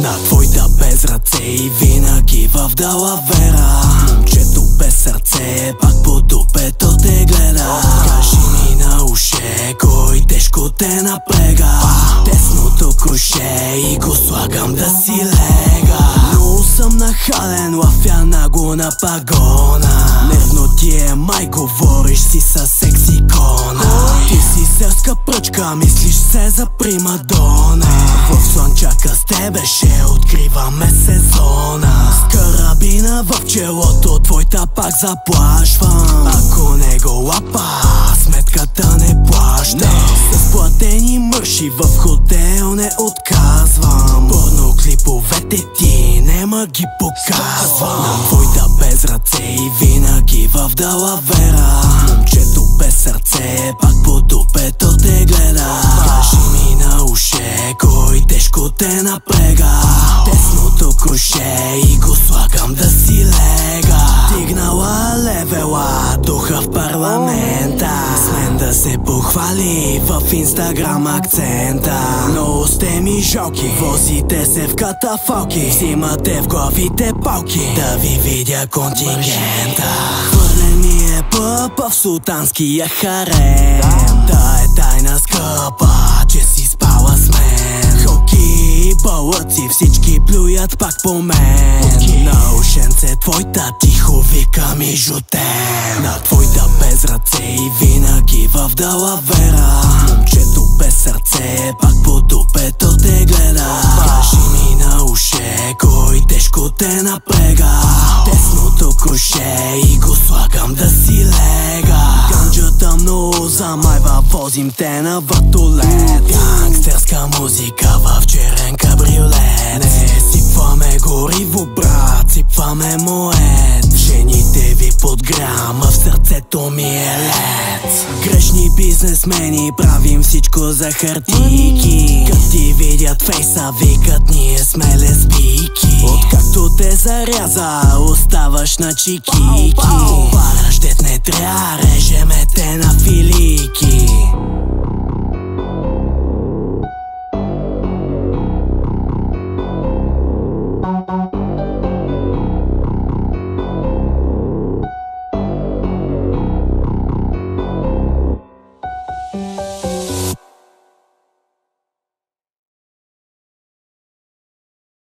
На твоите без ръце и винаги в далавера. Момчето без сърце пак по дупето те гледа. Кажи ми на уше, кой тежко те напрега. Тесното круше и го слагам да си лега. Но съм нахален, лафя наго на пагона. Нервно ти е, май, говориш си със сексикона. Ти си селска пръчка, мислиш се за примадона. В слънчака с тебе ще откриваме сезона. С карабина в челото твоята пак заплашвам. Ако не го лапа, сметката не плаща. С платени мърши в хотел не отказвам. Порно клиповете ти нема ги показвам. На твоите без ръце и винаги в далавера. Момчето без сърце пак по дупето те гледа. Кажи ми на уше, кой тежко те напрега. Тесното круше и го слагам да си лега. Дигнала левела, духа в парламента. С мен да се похвали в инстаграм акцента. Но сте ми жалки, возите се в катафалки. Взимате в главите палки, да ви видя контингента. Хвърлен ми е пъпа в султанския харем. Да е тайна скъпа, че си спала с мен. Хоки и балъци, всички плюят пак по мен. На ушенце твоята тихо вика ми жутем. На твоята без ръце и винаги в далавера. Момчето без сърце пак по дупето те гледа. Кажи ми на уше, кой тежко те напрега. Тесното круше и го слагам да си лега. Ганджата много замайва, возим те на въртолет. Гангстерска музика в черен кабриолет. Не сипваме гориво, брат, сипваме моет. Жените ви под грама, в сърцето ми е лед. Грешни бизнесмени, правим всичко за хартийки. Като ти видят фейса, викат ние сме лесбийки. Откакто те заряза, оставаш на чикики. Вараш дет не тря, режеме те на филийки.